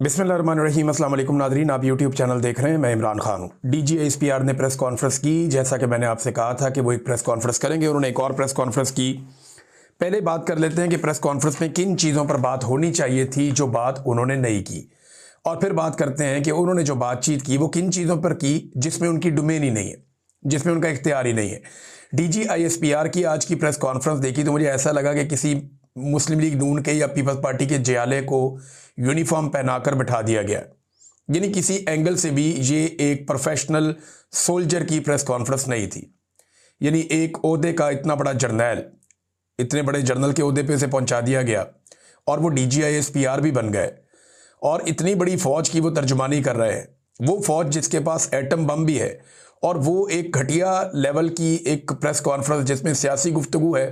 बिस्मिल्लाहिर्रहमानिर्रहीम। अस्सलाम वालेकुम नाज़रीन, आप यूट्यूब चैनल देख रहे हैं। मैं इमरान खान हूँ। DGISPR ने प्रेस कॉन्फ्रेंस की। जैसा कि मैंने आपसे कहा था कि वो एक प्रेस कॉन्फ्रेंस करेंगे, उन्होंने एक और प्रेस कॉन्फ्रेंस की। पहले बात कर लेते हैं कि प्रेस कॉन्फ्रेंस में किन चीज़ों पर बात होनी चाहिए थी जो बात उन्होंने नहीं की, और फिर बात करते हैं कि उन्होंने जो बातचीत की वो किन चीज़ों पर की जिसमें उनकी डोमेन ही नहीं है, जिसमें उनका इख्तियार ही नहीं है। DGISPR की आज की प्रेस कॉन्फ्रेंस देखी तो मुझे ऐसा लगा कि किसी मुस्लिम लीग नून के या पीपल्स पार्टी के जयाले को यूनिफॉर्म पहनाकर बिठा दिया गया। यानी किसी एंगल से भी ये एक प्रोफेशनल सोल्जर की प्रेस कॉन्फ्रेंस नहीं थी। यानी एक ओहदे का इतना बड़ा जर्नैल, इतने बड़े जर्नल के ओहदे पे से पहुंचा दिया गया और वो DGISPR भी बन गए, और इतनी बड़ी फौज की वो तर्जुमानी कर रहे हैं। वो फौज जिसके पास एटम बम भी है, और वो एक घटिया लेवल की एक प्रेस कॉन्फ्रेंस जिसमें सियासी गुफ्तगू है,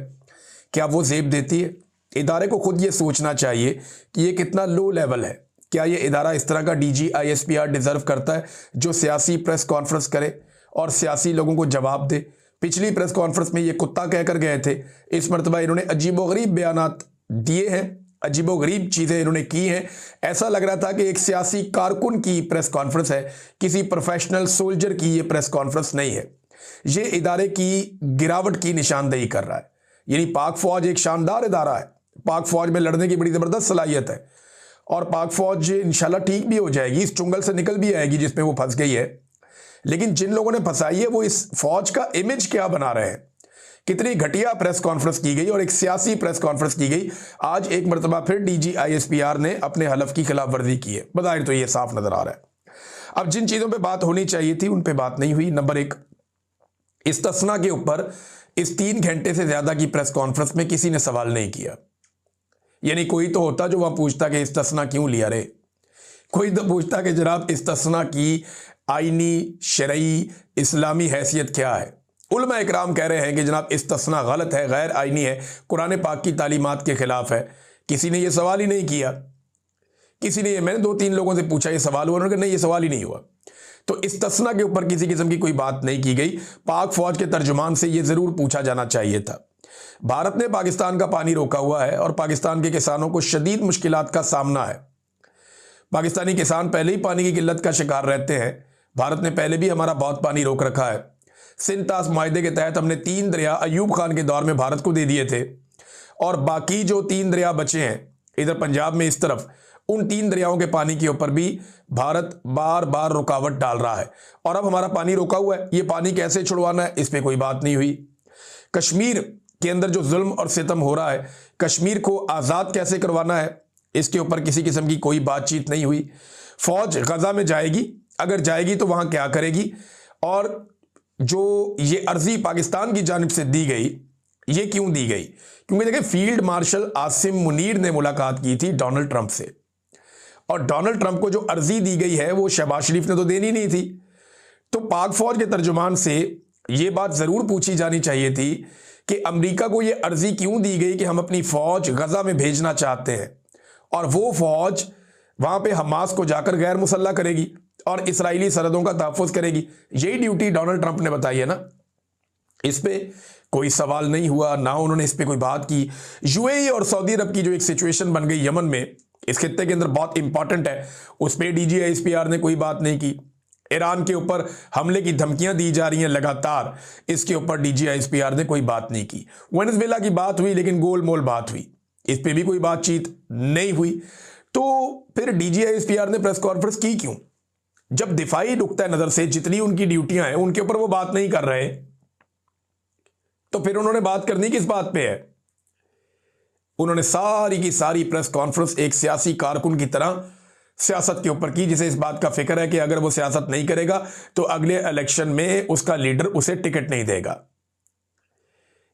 क्या वो जेब देती है? इदारे को खुद ये सोचना चाहिए कि ये कितना लो लेवल है। क्या ये इदारा इस तरह का DGISPR डिजर्व करता है जो सियासी प्रेस कॉन्फ्रेंस करे और सियासी लोगों को जवाब दे? पिछली प्रेस कॉन्फ्रेंस में ये कुत्ता कहकर गए थे, इस मरतबा इन्होंने अजीबोगरीब बयानात दिए हैं, अजीबोगरीब चीज़ें इन्होंने की हैं। ऐसा लग रहा था कि एक सियासी कारकुन की प्रेस कॉन्फ्रेंस है, किसी प्रोफेशनल सोल्जर की ये प्रेस कॉन्फ्रेंस नहीं है। ये इदारे की गिरावट की निशानदेही कर रहा है। यानी पाक फौज एक शानदार इदारा है, पाक फौज में लड़ने की बड़ी ज़बरदस्त सलाहियत है, और पाक फौज इंशाल्लाह ठीक भी हो जाएगी, इस चुंगल से निकल भी आएगी जिसमें वो फंस गई है। लेकिन जिन लोगों ने फंसाई है वो इस फौज का इमेज क्या बना रहे हैं। कितनी घटिया प्रेस कॉन्फ्रेंस की गई और एक सियासी प्रेस कॉन्फ्रेंस की गई। आज एक मरतबा फिर DGISPR ने अपने हलफ की खिलाफ वर्जी की है, बज़ाहिर तो ये साफ नजर आ रहा है। अब जिन चीज़ों पर बात होनी चाहिए थी उन पर बात नहीं हुई। नंबर एक, इस्तिस्ना के ऊपर इस 3 घंटे से ज्यादा की प्रेस कॉन्फ्रेंस में किसी ने सवाल नहीं किया। यानी कोई तो होता जो वहां पूछता कि इस्तिस्ना क्यों लिया रे, कोई तो पूछता कि जनाब इस्तिस्ना की आईनी शरई इस्लामी हैसियत क्या है। उलमा इकराम कह रहे हैं कि जनाब इस्तिस्ना गलत है, गैर आईनी है, कुरान पाक की तालीमात के खिलाफ है। किसी ने यह सवाल ही नहीं किया। किसी ने, मैंने 2-3 लोगों से पूछा ये सवाल हुआ, उन्होंने कहा नहीं ये सवाल ही नहीं हुआ। तो इस्तिस्ना के ऊपर किसी किस्म की कोई बात नहीं की गई। पाक फौज के तर्जुमान से यह जरूर पूछा जाना चाहिए था। भारत ने पाकिस्तान का पानी रोका हुआ है और पाकिस्तान के किसानों को शदीद मुश्किलात का सामना है। पाकिस्तानी किसान पहले ही पानी की किल्लत का शिकार रहते हैं। भारत ने पहले भी हमारा बहुत पानी रोक रखा है। सिंध-तास मुआहदे के तहत हमने 3 दरिया अयूब खान के दौर में भारत को दे दिए थे, और बाकी जो 3 दरिया बचे हैं इधर पंजाब में इस तरफ, उन 3 दरियाओं के पानी के ऊपर भी भारत बार बार रुकावट डाल रहा है। और अब हमारा पानी रोका हुआ है, ये पानी कैसे छुड़वाना है इस पर कोई बात नहीं हुई। कश्मीर के अंदर जो जुल्म और सितम हो रहा है, कश्मीर को आज़ाद कैसे करवाना है, इसके ऊपर किसी किस्म की कोई बातचीत नहीं हुई। फौज गजा में जाएगी, अगर जाएगी तो वहां क्या करेगी, और जो ये अर्जी पाकिस्तान की जानिब से दी गई, ये क्यों दी गई? क्योंकि देखिए फील्ड मार्शल आसिम मुनीर ने मुलाकात की थी डोनाल्ड ट्रंप से, और डोनाल्ड ट्रंप को जो अर्जी दी गई है वो शहबाज शरीफ ने तो देनी नहीं थी। तो पाक फौज के तर्जुमान से यह बात जरूर पूछी जानी चाहिए थी कि अमेरिका को यह अर्जी क्यों दी गई कि हम अपनी फौज गजा में भेजना चाहते हैं, और वो फौज वहां पे हमास को जाकर गैर मुसल्ला करेगी और इसराइली सरहदों का तहफ़्फ़ुज़ करेगी। यही ड्यूटी डोनाल्ड ट्रंप ने बताई है ना। इस पे कोई सवाल नहीं हुआ, ना उन्होंने इस पे कोई बात की। UAE और सऊदी अरब की जो एक सिचुएशन बन गई यमन में, इस खित्ते के अंदर बहुत इंपॉर्टेंट है, उस पर DGISPR ने कोई बात नहीं की। ईरान के ऊपर हमले की धमकियां दी जा रही हैं लगातार, इसके ऊपर DGISPR ने कोई बात नहीं की। वेनेजुएला की बात हुई लेकिन गोल मोल बात हुई, इस पे भी कोई बातचीत नहीं हुई। तो फिर DGISPR ने प्रेस कॉन्फ्रेंस की क्यों? जब दिफाई नुक्ता नजर से जितनी उनकी ड्यूटियां हैं उनके ऊपर वो बात नहीं कर रहे, तो फिर उन्होंने बात करनी किस बात पे है? उन्होंने सारी की सारी प्रेस कॉन्फ्रेंस एक सियासी कारकुन की तरह सियासत के ऊपर की, जिसे इस बात का फिक्र है कि अगर वो सियासत नहीं करेगा तो अगले इलेक्शन में उसका लीडर उसे टिकट नहीं देगा।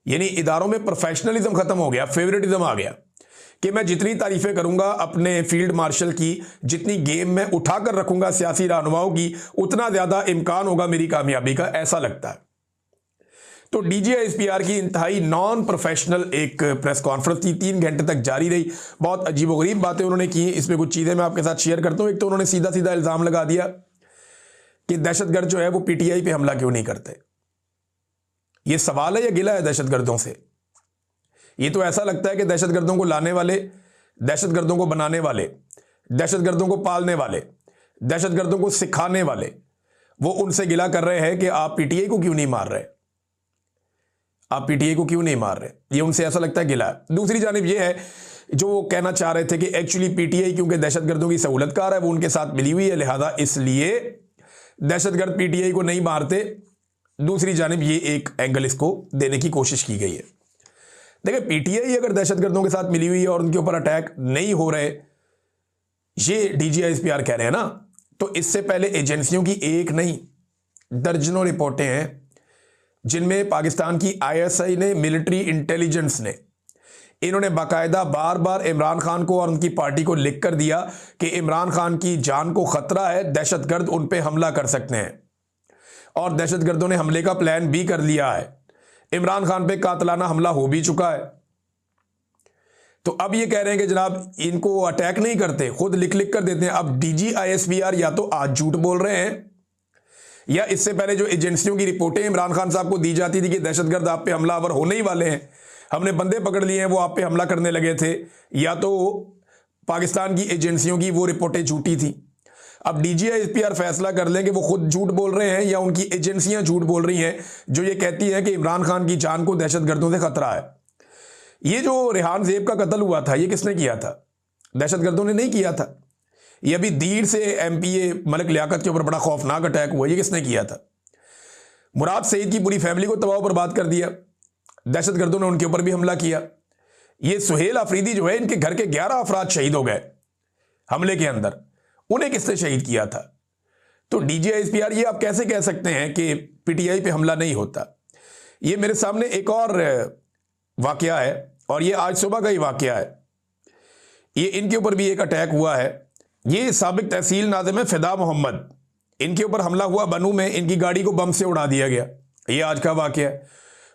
यानी इदारों में प्रोफेशनलिज्म खत्म हो गया, फेवरेटिज्म आ गया कि मैं जितनी तारीफें करूंगा अपने फील्ड मार्शल की, जितनी गेम में उठाकर रखूंगा सियासी रहनुमाओं की, उतना ज्यादा इम्कान होगा मेरी कामयाबी का, ऐसा लगता है। तो DGISPR की इंतहाई नॉन प्रोफेशनल एक प्रेस कॉन्फ्रेंस थी, 3 घंटे तक जारी रही। बहुत अजीबोगरीब बातें उन्होंने की। इसमें कुछ चीज़ें मैं आपके साथ शेयर करता हूँ। एक तो उन्होंने सीधा सीधा इल्ज़ाम लगा दिया कि दहशतगर्द जो है वो PTI पे हमला क्यों नहीं करते। ये सवाल है या गिला है दहशतगर्दों से? ये तो ऐसा लगता है कि दहशतगर्दों को लाने वाले, दहशतगर्दों को बनाने वाले दहशतगर्दों को पालने वाले, दहशतगर्दों को सिखाने वाले, वो उनसे गिला कर रहे हैं कि आप पीटीआई को क्यों नहीं मार रहे, आप पीटीआई को क्यों नहीं मार रहे। ये उनसे ऐसा लगता है गिला है। दूसरी जानिब ये है जो वो कहना चाह रहे थे कि एक्चुअली पीटीआई क्योंकि दहशतगर्दों की सहूलतकार है, वो उनके साथ मिली हुई है, लिहाजा इसलिए दहशतगर्द पीटीआई को नहीं मारते। दूसरी जानिब ये एक एंगल इसको देने की कोशिश की गई है। देखिए, पीटीआई अगर दहशतगर्दों के साथ मिली हुई है और उनके ऊपर अटैक नहीं हो रहे, ये डीजीआईएसपीआर कह रहे हैं ना, तो इससे पहले एजेंसियों की एक नहीं दर्जनों रिपोर्टें हैं जिनमें पाकिस्तान की आईएसआई ने, मिलिट्री इंटेलिजेंस ने, इन्होंने बाकायदा बार बार इमरान खान को और उनकी पार्टी को लिख कर दिया कि इमरान खान की जान को खतरा है, दहशतगर्द उन पे हमला कर सकते हैं, और दहशतगर्दों ने हमले का प्लान भी कर लिया है। इमरान खान पे कातलाना हमला हो भी चुका है। तो अब ये कह रहे हैं कि जनाब इनको अटैक नहीं करते, खुद लिख लिख कर देते हैं। अब डीजीआईएसपीआर या तो आज झूठ बोल रहे हैं, या इससे पहले जो एजेंसियों की रिपोर्टें इमरान खान साहब को दी जाती थी कि दहशतगर्द आप पे हमलावर होने ही वाले हैं, हमने बंदे पकड़ लिए हैं, वो आप पे हमला करने लगे थे, या तो पाकिस्तान की एजेंसियों की वो रिपोर्टें झूठी थी। अब डीजीआईएसपीआर फैसला कर लें कि वो खुद झूठ बोल रहे हैं या उनकी एजेंसियां झूठ बोल रही हैं जो ये कहती हैं कि इमरान खान की जान को दहशतगर्दों से खतरा है। ये जो रेहान ज़ेब का कत्ल हुआ था, ये किसने किया था? दहशतगर्दों ने नहीं किया था। ये अभी दीर से एमपीए मलिक लियाकत के ऊपर बड़ा खौफनाक अटैक हुआ, ये किसने किया था? मुराद सईद की पूरी फैमिली को तबाह बर्बाद कर दिया, दहशतगर्दों ने उनके ऊपर भी हमला किया। ये सुहेल अफरीदी जो है, इनके घर के 11 अफराद शहीद हो गए हमले के अंदर, उन्हें किसने शहीद किया था? तो डीजीआईएसपीआर ये आप कैसे कह सकते हैं कि पीटीआई पे हमला नहीं होता? ये मेरे सामने एक और वाकया है, और ये आज सुबह का ही वाकया है। ये इनके ऊपर भी एक अटैक हुआ है। ये साबिक तहसील नाज़िम फिदा मोहम्मद, इनके ऊपर हमला हुआ बनू में, इनकी गाड़ी को बम से उड़ा दिया गया। ये आज का वाकया है।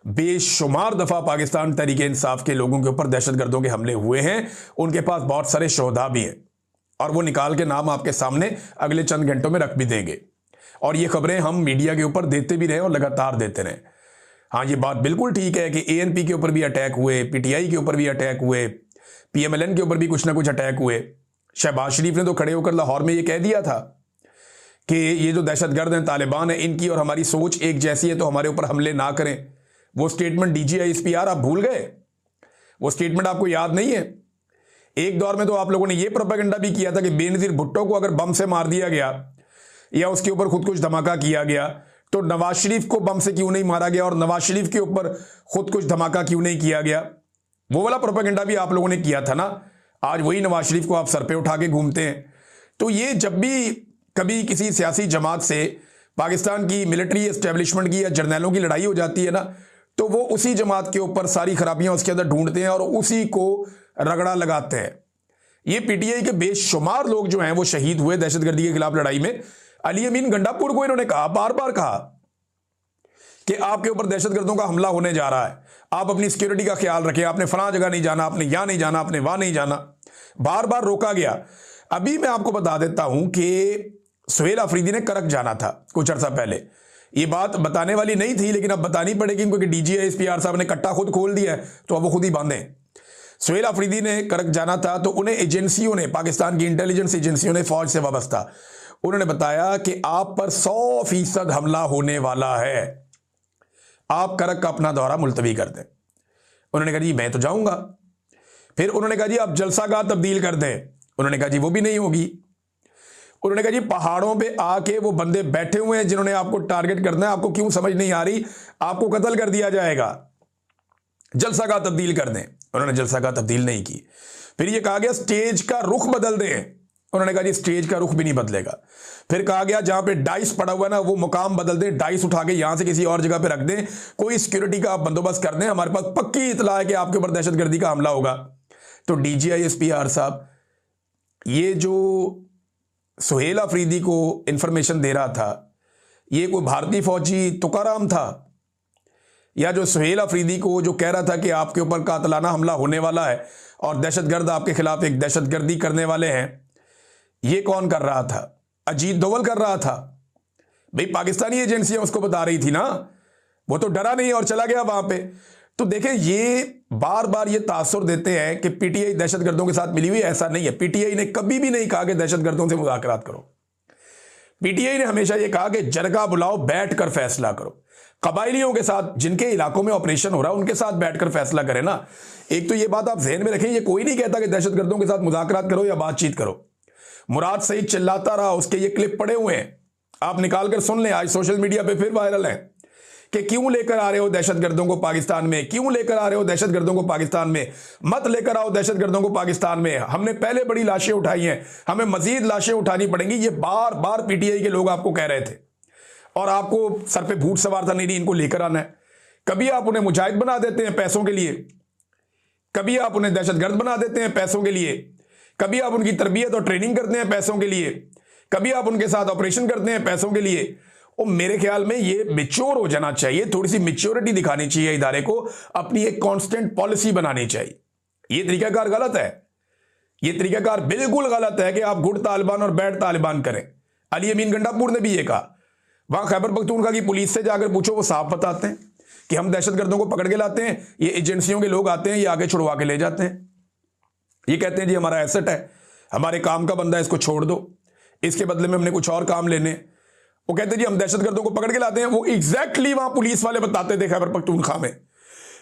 बेशुमार दफ़ा पाकिस्तान तहरीक इंसाफ के लोगों के ऊपर दहशतगर्दों के हमले हुए हैं, उनके पास बहुत सारे शोहदा भी हैं, और वो निकाल के नाम आपके सामने अगले चंद घंटों में रख भी देंगे। और ये खबरें हम मीडिया के ऊपर देते भी रहे और लगातार देते रहे। हाँ, ये बात बिल्कुल ठीक है कि एएनपी के ऊपर भी अटैक हुए, पीटीआई के ऊपर भी अटैक हुए, पीएमएलएन के ऊपर भी कुछ ना कुछ अटैक हुए। शहबाज शरीफ ने तो खड़े होकर लाहौर में ये कह दिया था कि ये जो दहशतगर्द हैं, तालिबान है, इनकी और हमारी सोच एक जैसी है, तो हमारे ऊपर हमले ना करें। वो स्टेटमेंट डीजीआईएसपीआर आप भूल गए? वो स्टेटमेंट आपको याद नहीं है? एक दौर में तो आप लोगों ने ये प्रोपेगेंडा भी किया था कि बेनज़ीर भुट्टो को अगर बम से मार दिया गया या उसके ऊपर खुद कुछ धमाका किया गया, तो नवाज शरीफ को बम से क्यों नहीं मारा गया, और नवाज शरीफ के ऊपर खुद कुछ धमाका क्यों नहीं किया गया? वो वाला प्रोपेगेंडा भी आप लोगों ने किया था ना। आज वही नवाज शरीफ को आप सर पे उठा के घूमते हैं। तो ये जब भी कभी किसी सियासी जमात से पाकिस्तान की मिलिट्री एस्टेब्लिशमेंट की या जर्नैलों की लड़ाई हो जाती है ना, तो वो उसी जमात के ऊपर सारी खराबियां उसके अंदर ढूंढते हैं और उसी को रगड़ा लगाते हैं। ये पीटीआई के बेशुमार लोग जो हैं वो शहीद हुए दहशतगर्दी के खिलाफ लड़ाई में। अली अमीन गंडापुर को इन्होंने कहा, बार बार कहा कि आपके ऊपर दहशतगर्दों का हमला होने जा रहा है, आप अपनी सिक्योरिटी का ख्याल रखें, आपने फलां जगह नहीं जाना, आपने यहां नहीं जाना, आपने वहां नहीं जाना। बार बार रोका गया। अभी मैं आपको बता देता हूं कि सुहेल अफरीदी ने करक जाना था कुछ अर्सा पहले। ये बात बताने वाली नहीं थी, लेकिन अब बतानी पड़ेगी क्योंकि डीजीआईएसपीआर साहब ने कट्टा खुद खोल दिया है, तो अब वो खुद ही बांधे। सुहेल अफरीदी ने करक जाना था, तो उन्हें एजेंसियों ने, पाकिस्तान की इंटेलिजेंस एजेंसियों ने, फौज से वाबस्ता, उन्होंने बताया कि आप पर 100% हमला होने वाला है, आप करक का अपना दौरा मुलतवी कर दें। उन्होंने कहा जी मैं तो जाऊंगा। फिर उन्होंने कहा जी आप जलसागाह तब्दील कर दें। उन्होंने कहा जी वो भी नहीं होगी। उन्होंने कहा जी पहाड़ों पे आके वो बंदे बैठे हुए हैं जिन्होंने आपको टारगेट करना है, आपको क्यों समझ नहीं आ रही, आपको कत्ल कर दिया जाएगा, जलसागाह तब्दील कर दें। उन्होंने जलसागाह तब्दील नहीं की। फिर ये कहा गया स्टेज का रुख बदल दें। उन्होंने कहा जी स्टेज का रुख भी नहीं बदलेगा। फिर कहा गया जहां पे डाइस पड़ा हुआ है ना, वो मुकाम बदल दें, डाइस उठा के यहां से किसी और जगह पे रख दें, कोई सिक्योरिटी का आप बंदोबस्त कर दें, हमारे पास पक्की इतला है कि आपके ऊपर दहशतगर्दी का हमला होगा। तो डीजीआईएसपीआर साहब ये जो सुहेल अफरीदी को इंफॉर्मेशन दे रहा था, ये कोई भारतीय फौजी तुकाराम था, या जो सुहेल अफरीदी को जो कह रहा था कि आपके ऊपर कातलाना हमला होने वाला है और दहशतगर्द आपके खिलाफ एक दहशतगर्दी करने वाले हैं, ये कौन कर रहा था? अजीत दोवल कर रहा था। भाई पाकिस्तानी एजेंसियां उसको बता रही थी ना, वो तो डरा नहीं और चला गया वहां पे। तो देखें, ये बार बार ये तासुर देते हैं कि पीटीआई दहशतगर्दों के साथ मिली हुई। ऐसा नहीं है। पीटीआई ने कभी भी नहीं कहा कि दहशतगर्दों से मुज़ाकरात करो। पीटीआई ने हमेशा ये कहा कि जरगा बुलाओ, बैठकर फैसला करो। कबायलियों के साथ, जिनके इलाकों में ऑपरेशन हो रहा है, उनके साथ बैठकर फैसला करें ना। एक तो ये बात आप ज़हन में रखें, ये कोई नहीं कहता कि दहशतगर्दों के साथ मुज़ाकरात करो या बातचीत करो। मुराद सईद चिल्लाता रहा, उसके ये क्लिप पड़े हुए हैं, आप निकाल कर सुन लें। आज सोशल मीडिया पे फिर वायरल है कि क्यों लेकर आ रहे हो दहशतगर्दों को पाकिस्तान में, क्यों लेकर आ रहे हो दहशतगर्दों को पाकिस्तान में, मत लेकर आओ दहशतगर्दों को पाकिस्तान में। हमने पहले बड़ी लाशें उठाई हैं, हमें मजीद लाशें उठानी पड़ेंगी। ये बार बार पीटीआई के लोग आपको कह रहे थे और आपको सर पे भूत सवार था, नहीं इनको लेकर आना है। कभी आप उन्हें मुजाहिद बना देते हैं पैसों के लिए, कभी आप उन्हें दहशतगर्द बना देते हैं पैसों के लिए, कभी आप उनकी तरबियत और ट्रेनिंग करते हैं पैसों के लिए, कभी आप उनके साथ ऑपरेशन करते हैं पैसों के लिए। और मेरे ख्याल में ये मैच्योर हो जाना चाहिए, थोड़ी सी मैच्योरिटी दिखानी चाहिए इदारे को, अपनी एक कांस्टेंट पॉलिसी बनानी चाहिए। ये तरीकाकार गलत है, ये तरीकाकार बिल्कुल गलत है कि आप गुड तालिबान और बैड तालिबान करें। अली अमीन गंडापुर ने भी ये कहा, वहां खैबर पख्तूनख्वा की पुलिस से जाकर पूछो, वो साफ बताते हैं कि हम दहशतगर्दों को पकड़ के लाते हैं, ये एजेंसियों के लोग आते हैं, ये आगे छुड़वा के ले जाते हैं। ये कहते हैं जी हमारा एसेट है, हमारे काम का बंदा है, इसको छोड़ दो, इसके बदले में हमने कुछ और काम लेने। वो कहते हैं जी हम दहशतगर्दों को पकड़ के लाते हैं। वो एग्जैक्टली वहां पुलिस वाले बताते थे खैबर पख्तूनख्वा में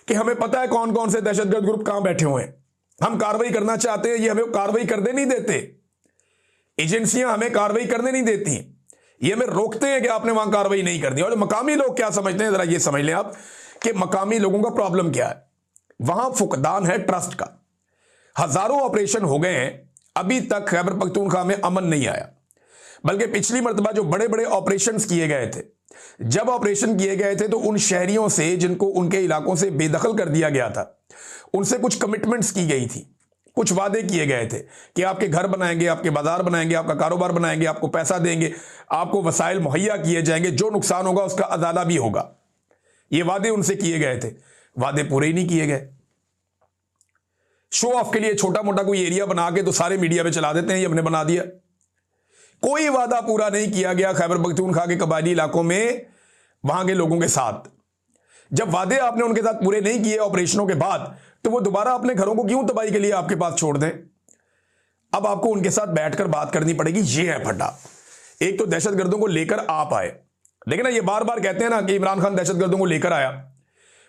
कि हमें पता है कौन कौन से दहशतगर्द ग्रुप कहां बैठे हुए हैं, हम कार्रवाई करना चाहते हैं, ये हमें कार्रवाई करने नहीं देते, एजेंसियां हमें कार्रवाई करने नहीं देती, ये हमें रोकते हैं कि आपने वहां कार्रवाई नहीं करनी। और मकामी लोग क्या समझते हैं, जरा ये समझ लें आप कि मकामी लोगों का प्रॉब्लम क्या है। वहां फुकदान है ट्रस्ट का। हजारों ऑपरेशन हो गए हैं, अभी तक खैबर पख्तूनख्वा में अमन नहीं आया। बल्कि पिछली मर्तबा जो बड़े बड़े ऑपरेशन किए गए थे, जब ऑपरेशन किए गए थे तो उन शहरियों से जिनको उनके इलाकों से बेदखल कर दिया गया था, उनसे कुछ कमिटमेंट्स की गई थी, कुछ वादे किए गए थे कि आपके घर बनाएंगे, आपके बाजार बनाएंगे, आपका कारोबार बनाएंगे, आपको पैसा देंगे, आपको वसाइल मुहैया किए जाएंगे, जो नुकसान होगा उसका अदाला भी होगा। ये वादे उनसे किए गए थे, वादे पूरे ही नहीं किए गए। शो ऑफ के लिए छोटा मोटा कोई एरिया बना के तो सारे मीडिया में चला देते हैं, ये हमने बना दिया। कोई वादा पूरा नहीं किया गया खैबर पख्तूनख्वा के कबायली इलाकों में वहां के लोगों के साथ। जब वादे आपने उनके साथ पूरे नहीं किए ऑपरेशनों के बाद, तो वो दोबारा अपने घरों को क्यों तबाही के लिए आपके पास छोड़ दें। अब आपको उनके साथ बैठकर बात करनी पड़ेगी। ये है फड्डा। एक तो दहशतगर्दों को लेकर आप आए, लेकिन ना ये बार बार कहते हैं ना कि इमरान खान दहशतगर्दों को लेकर आया।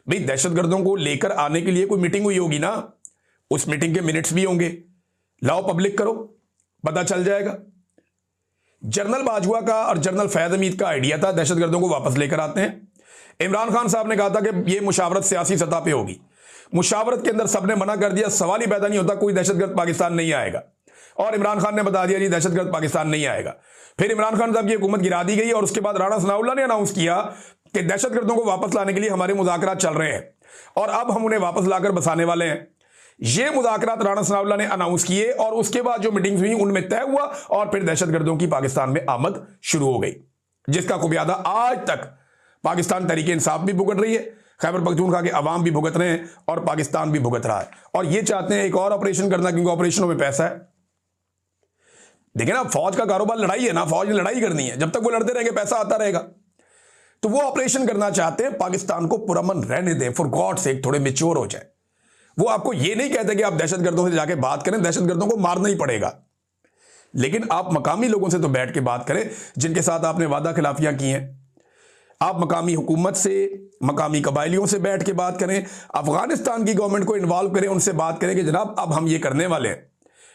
भाई दहशतगर्दों को लेकर आने के लिए कोई मीटिंग हुई होगी ना, उस मीटिंग के मिनट्स भी होंगे, लाओ पब्लिक करो, पता चल जाएगा। जनरल बाजवा का और जनरल फैज हमीद का आइडिया था दहशतगर्दों को वापस लेकर आते हैं। इमरान खान साहब ने कहा था कि ये मुशावरत सियासी सतह पे होगी। मुशावरत के अंदर सबने मना कर दिया, सवाल ही पैदा नहीं होता, कोई दहशतगर्द पाकिस्तान नहीं आएगा। और इमरान खान ने बता दिया जी दहशतगर्द पाकिस्तान नहीं आएगा। फिर इमरान खान साहब की हुकूमत गिरा दी गई और उसके बाद राणा सनाउल्लाह ने अनाउंस किया कि दहशतगर्दों को वापस लाने के लिए हमारे मुज़ाकरात चल रहे हैं और अब हम उन्हें वापस लाकर बसाने वाले हैं। ये मुज़ाकरात राणा सनाउल्लाह ने अनाउंस किए और उसके बाद जो मीटिंग्स हुई उनमें तय हुआ और फिर दहशतगर्दों की पाकिस्तान में आमद शुरू हो गई, जिसका खुबियादा आज तक पाकिस्तान तहरीके इंसाफ भी भुगत रही है, खैबर पख्तूनख्वा के अवाम भी भुगत रहे हैं और पाकिस्तान भी भुगत रहा है। और ये चाहते हैं एक और ऑपरेशन करना, क्योंकि ऑपरेशनों में पैसा है। देखिए ना, फौज का कारोबार लड़ाई है ना, फौज ने लड़ाई करनी है, जब तक वो लड़ते रहेंगे पैसा आता रहेगा। तो वो ऑपरेशन करना चाहते हैं, पाकिस्तान को पुरअमन रहने दें, फॉर गॉड सेक थोड़े मैच्योर हो जाए। वो आपको ये नहीं कहते कि आप दहशतगर्दों से जाके बात करें, दहशतगर्दों को मारना ही पड़ेगा, लेकिन आप मकामी लोगों से तो बैठ के बात करें जिनके साथ आपने वादा खिलाफियां की हैं। आप मकामी हुकूमत से, मकामी कबायलियों से बैठ के बात करें, अफगानिस्तान की गवर्नमेंट को इन्वॉल्व करें, उनसे बात करें कि जनाब अब हम ये करने वाले हैं,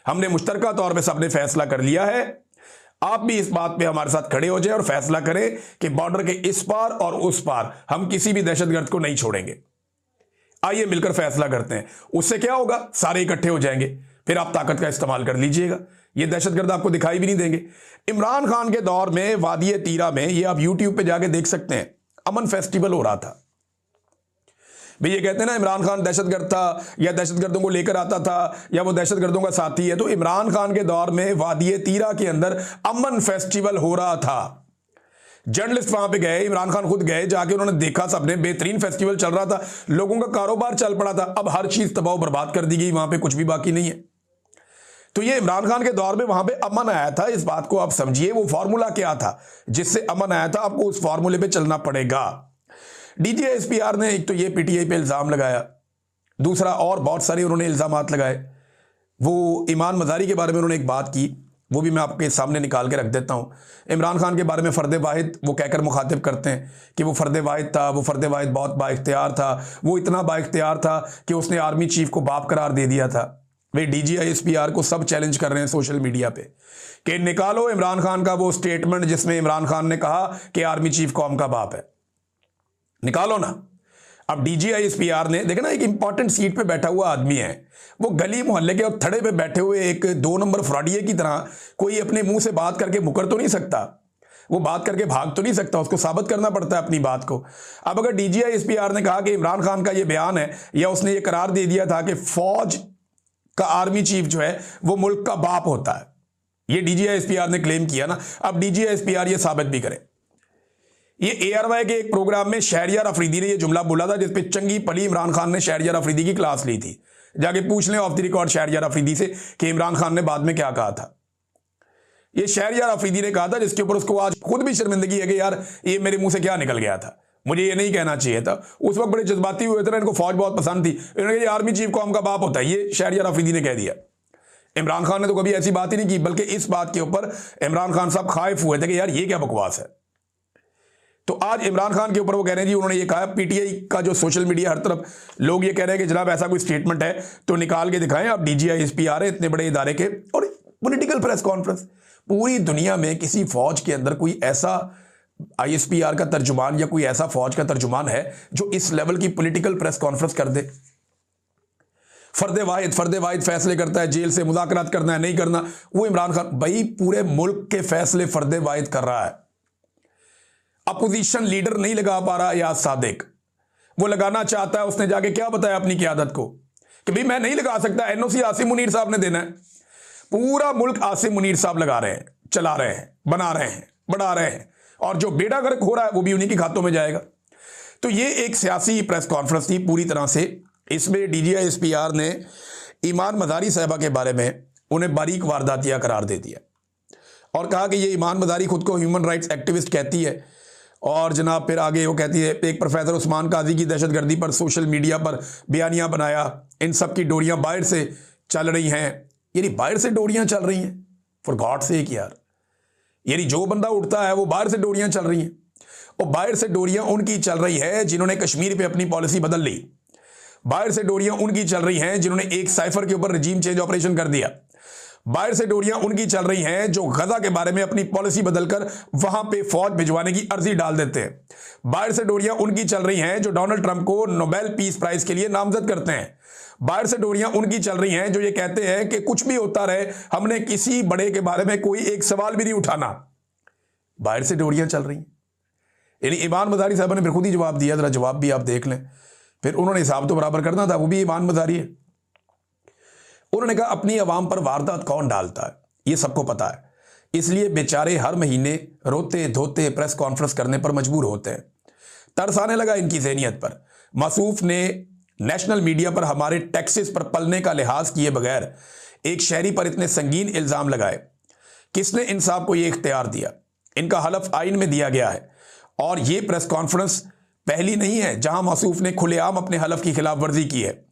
हमने मुश्तरका तौर पे सबने फैसला कर लिया है, आप भी इस बात पे हमारे साथ खड़े हो जाए और फैसला करें कि बॉर्डर के इस पार और उस पार हम किसी भी दहशतगर्द को नहीं छोड़ेंगे। आइए मिलकर फैसला करते हैं। उससे क्या होगा, सारे इकट्ठे हो जाएंगे, फिर आप ताकत का इस्तेमाल कर लीजिएगा, ये दहशतगर्द आपको दिखाई भी नहीं देंगे। इमरान खान के दौर में वादी तीरा में, ये आप यूट्यूब पे जाके देख सकते हैं, अमन फेस्टिवल हो रहा था। भाई ये कहते हैं ना इमरान खान दहशतगर्द था या दहशतगर्दों को लेकर आता था या वो दहशतगर्दों का साथी है, तो इमरान खान के दौर में वादी तीरा के अंदर अमन फेस्टिवल हो रहा था। जर्नलिस्ट वहां पे गए, इमरान खान खुद गए, जाके उन्होंने देखा, सबने, बेहतरीन फेस्टिवल चल रहा था, लोगों का कारोबार चल पड़ा था। अब हर चीज तबाह बर्बाद कर दी गई, वहां पे कुछ भी बाकी नहीं है। तो ये इमरान खान के दौर में वहां पे अमन आया था। इस बात को आप समझिए, वो फार्मूला क्या था जिससे अमन आया था, आपको उस फार्मूले पे चलना पड़ेगा। DGISPR ने एक तो ये PTI पे इल्ज़ाम लगाया, दूसरा और बहुत सारे उन्होंने इल्ज़ामात लगाए। वो ईमान मज़ारी के बारे में उन्होंने एक बात की, वो भी मैं आपके सामने निकाल के रख देता हूँ। इमरान खान के बारे में फ़र्द वाहिद वो कहकर मुखातिब करते हैं कि वो फ़र्द वाहिद था, वो फ़र्द वाहिद बहुत बाइख्तियार था, वो इतना बाइख्तियार था कि उसने आर्मी चीफ को बाप करार दे दिया था। वे DGISPR को सब चैलेंज कर रहे हैं सोशल मीडिया पे कि निकालो इमरान खान का वो स्टेटमेंट जिसमें इमरान खान ने कहा कि आर्मी चीफ कौम का बाप है, निकालो ना। अब DGISPR ने देखा ना, एक इंपॉर्टेंट सीट पे बैठा हुआ आदमी है, वो गली मोहल्ले के और थड़े पे बैठे हुए एक 2 नंबर फ्रॉडिये की तरह कोई अपने मुंह से बात करके मुकर तो नहीं सकता, वो बात करके भाग तो नहीं सकता, उसको साबित करना पड़ता है अपनी बात को। अब अगर DGISPR ने कहा कि इमरान खान का ये बयान है या उसने ये करार दे दिया था कि फौज का आर्मी चीफ जो है वो मुल्क का बाप होता है, ये DGISPR ने क्लेम किया ना, अब DGISPR ये साबित भी करे। ये ARY के एक प्रोग्राम में शहरियार अफरीदी ने ये जुमला बोला था, जिसपे चंगी पली इमरान खान ने शहरियार अफरीदी की क्लास ली थी। जाके पूछ लें off the record Shehryar Afridi से कि इमरान खान ने बाद में क्या कहा था। ये शहरियार अफरीदी ने कहा था, जिसके ऊपर उसको आज खुद भी शर्मिंदगी है कि यार ये मेरे मुंह से क्या निकल गया था, मुझे ये नहीं कहना चाहिए था। उस वक्त बड़े जज्बाती हुए थे ना, इनको फौज बहुत पसंद थी, इन्होंने कहा आर्मी चीफ कौम का बाप होता है, ये शहरियार अफरीदी ने कह दिया। इमरान खान ने तो कभी ऐसी बात ही नहीं की, बल्कि इस बात के ऊपर इमरान खान साहब खाइफ हुए थे कि यार ये क्या बकवास है। तो आज इमरान खान के ऊपर वो कह रहे हैं जी, उन्होंने ये कहा, PTI का जो सोशल मीडिया हर तरफ लोग ये कह रहे हैं कि जनाब ऐसा कोई स्टेटमेंट है तो निकाल के दिखाएं। अब DGISPR है इतने बड़े इदारे के, और पॉलिटिकल प्रेस कॉन्फ्रेंस, पूरी दुनिया में किसी फौज के अंदर कोई ऐसा ISPR का तर्जुमान या कोई ऐसा फौज का तर्जुमान है जो इस लेवल की पॉलिटिकल प्रेस कॉन्फ्रेंस कर दे। फर्द वाहिद फैसले करता है, जेल से मुज़ाकरात करना है नहीं करना, वो इमरान खान भाई पूरे मुल्क के फैसले फर्द वाहिद कर रहा है। अपोजिशन लीडर नहीं लगा पा रहा याद सादिक, वो लगाना चाहता है। उसने जाके क्या बताया अपनी क़यादत को कि भाई मैं नहीं लगा सकता, NOC आसिम मुनीर साहब ने देना है। पूरा मुल्क आसिम मुनीर साहब लगा रहे हैं, चला रहे हैं, बना रहे हैं, बढ़ा रहे हैं, और जो बेड़ा गर्क हो रहा है वो भी उन्हीं के खातों में जाएगा। तो ये एक सियासी प्रेस कॉन्फ्रेंस थी पूरी तरह से। इसमें DGISPR ने ईमान मज़ारी साहबा के बारे में उन्हें बारीक वारदातिया करार दे दिया और कहा कि ये ईमान मज़ारी खुद को ह्यूमन राइट्स एक्टिविस्ट कहती है, और जनाब फिर आगे वो कहती है एक प्रोफेसर उस्मान काजी की दहशतगर्दी पर सोशल मीडिया पर बयानियाँ बनाया, इन सब की डोरियाँ बाहर से चल रही हैं। यानी बाहर से डोरियाँ चल रही हैं, फॉर गॉड सेक यार, यानी जो बंदा उठता है वो बाहर से डोरियाँ चल रही हैं। और बाहर से डोरियाँ उनकी चल रही है जिन्होंने कश्मीर पे अपनी पॉलिसी बदल ली, बाहर से डोरियाँ उनकी चल रही हैं जिन्होंने एक साइफर के ऊपर रजीम चेंज ऑपरेशन कर दिया, बाहर से डोरियां उनकी चल रही हैं जो गजा के बारे में अपनी पॉलिसी बदलकर वहां पे फौज भिजवाने की अर्जी डाल देते हैं, बाहर से डोरियां उनकी चल रही हैं जो डोनाल्ड ट्रंप को नोबेल पीस प्राइज के लिए नामजद करते हैं, बाहर से डोरियां उनकी चल रही हैं जो ये कहते हैं कि कुछ भी होता रहे, हमने किसी बड़े के बारे में कोई एक सवाल भी नहीं उठाना। बाहर से डोरियां चल रही हैं। यानी ईमान मज़ारी साहब ने फिर खुद ही जवाब दिया, जरा जवाब भी आप देख लें। फिर उन्होंने हिसाब तो बराबर करना था, वो भी ईमान मज़ारी है। उन्होंने कहा अपनी आवाम पर वारदात कौन डालता है ये सबको पता है, इसलिए बेचारे हर महीने रोते धोते प्रेस कॉन्फ्रेंस करने पर मजबूर होते हैं। तरस आने लगा इनकी ज़हनियत पर। मासूफ ने नेशनल मीडिया पर हमारे टैक्सेस पर पलने का लिहाज किए बगैर एक शहरी पर इतने संगीन इल्ज़ाम लगाए। किसने इंसाफ को ये इख्तियार दिया? इनका हलफ आइन में दिया गया है, और ये प्रेस कॉन्फ्रेंस पहली नहीं है जहां मासूफ ने खुलेआम अपने हलफ की खिलाफ वर्जी की है।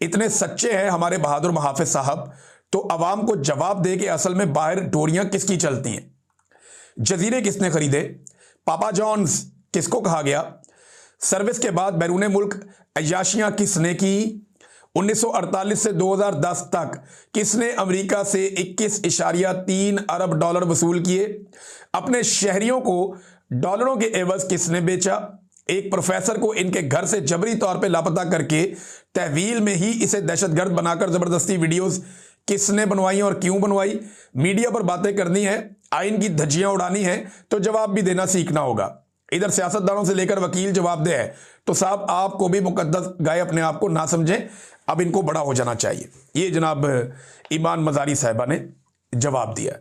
इतने सच्चे हैं हमारे बहादुर मुहाफिज साहब, तो अवाम को जवाब दे कि असल में बाहर डोरियां किसकी चलती हैं, जजीरे किसने खरीदे, पापा जॉन्स किसको कहा गया, सर्विस के बाद बैरून मुल्क अय्याशियां किसने की, 1948 से 2010 तक किसने अमेरिका से 21.3 अरब डॉलर वसूल किए, अपने शहरियों को डॉलरों के एवज किसने बेचा, एक प्रोफेसर को इनके घर से जबरी तौर पे लापता करके तहवील में ही इसे दहशतगर्द बनाकर जबरदस्ती वीडियोस किसने बनवाई और क्यों बनवाई। मीडिया पर बातें करनी है, आइन की धज्जियां उड़ानी है, तो जवाब भी देना सीखना होगा। इधर सियासतदानों से लेकर वकील जवाबदेह है, तो साहब आपको भी मुकद्दस गाय अपने आप को ना समझें, अब इनको बड़ा हो जाना चाहिए। ये जनाब ईमान मज़ारी साहिबा ने जवाब दिया।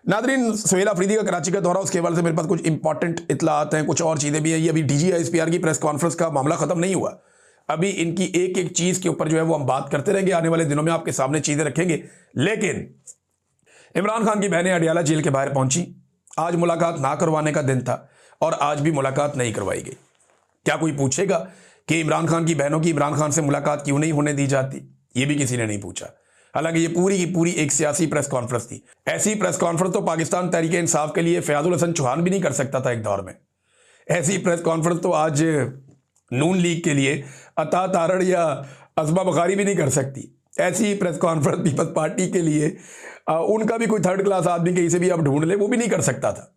नादरीन, सुहेल अफरीदी का कराची का दौरा, उसके हवाले से मेरे पास कुछ इंपॉर्टेंट इतलात हैं, कुछ और चीज़ें भी हैं। ये अभी DGISPR की प्रेस कॉन्फ्रेंस का मामला ख़त्म नहीं हुआ, अभी इनकी एक एक चीज़ के ऊपर जो है वो हम बात करते रहेंगे, आने वाले दिनों में आपके सामने चीज़ें रखेंगे। लेकिन इमरान खान की बहनें अडियाला जेल के बाहर पहुंची, आज मुलाकात ना करवाने का दिन था और आज भी मुलाकात नहीं करवाई गई। क्या कोई पूछेगा कि इमरान खान की बहनों की इमरान खान से मुलाकात क्यों नहीं होने दी जाती? ये भी किसी ने नहीं पूछा। हालांकि ये पूरी की पूरी एक सियासी प्रेस कॉन्फ्रेंस थी। ऐसी प्रेस कॉन्फ्रेंस तो पाकिस्तान तहरीक इंसाफ के लिए फयाजुल हसन चौहान भी नहीं कर सकता था एक दौर में। ऐसी प्रेस कॉन्फ्रेंस तो आज नून लीग के लिए अता तारड़ या अजमा बुखारी भी नहीं कर सकती। ऐसी प्रेस कॉन्फ्रेंस पीपल्स पार्टी के लिए उनका भी कोई थर्ड क्लास आदमी कहीं से भी आप ढूंढ ले, वो भी नहीं कर सकता था।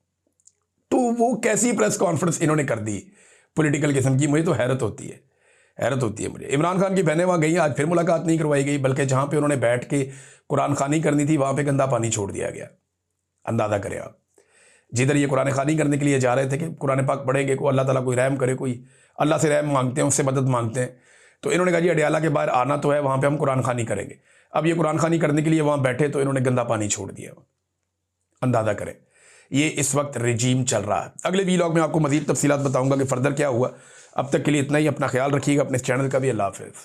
तो वो कैसी प्रेस कॉन्फ्रेंस इन्होंने कर दी पॉलिटिकल किस्म की? मुझे तो हैरत होती है मुझे। इमरान खान की बहनें वहाँ गई, आज फिर मुलाकात नहीं करवाई गई, बल्कि जहाँ पे उन्होंने बैठ के कुरान खानी करनी थी वहाँ पे गंदा पानी छोड़ दिया गया। अंदाज़ा करें आप, जिधर ये कुरान खानी करने के लिए जा रहे थे कि कुरान पाक पढ़ेंगे, को अल्लाह ताला कोई रहम करे, कोई अल्लाह से रहम मांगते हैं, उससे मदद मांगते हैं, तो इन्होंने कहा जी अडियाला के बाहर आना तो है, वहाँ पे हम कुरान खानी करेंगे। अब ये कुरान खानी करने के लिए वहाँ बैठे तो इन्होंने गंदा पानी छोड़ दिया। अंदाज़ा करें, ये इस वक्त रिजीम चल रहा है। अगले वीलॉग में आपको मज़ीद तफसीलात बताऊंगा कि फर्दर क्या हुआ। अब तक के लिए इतना ही। अपना ख्याल रखिएगा, अपने चैनल का भी। अल्लाह हाफ़िज़।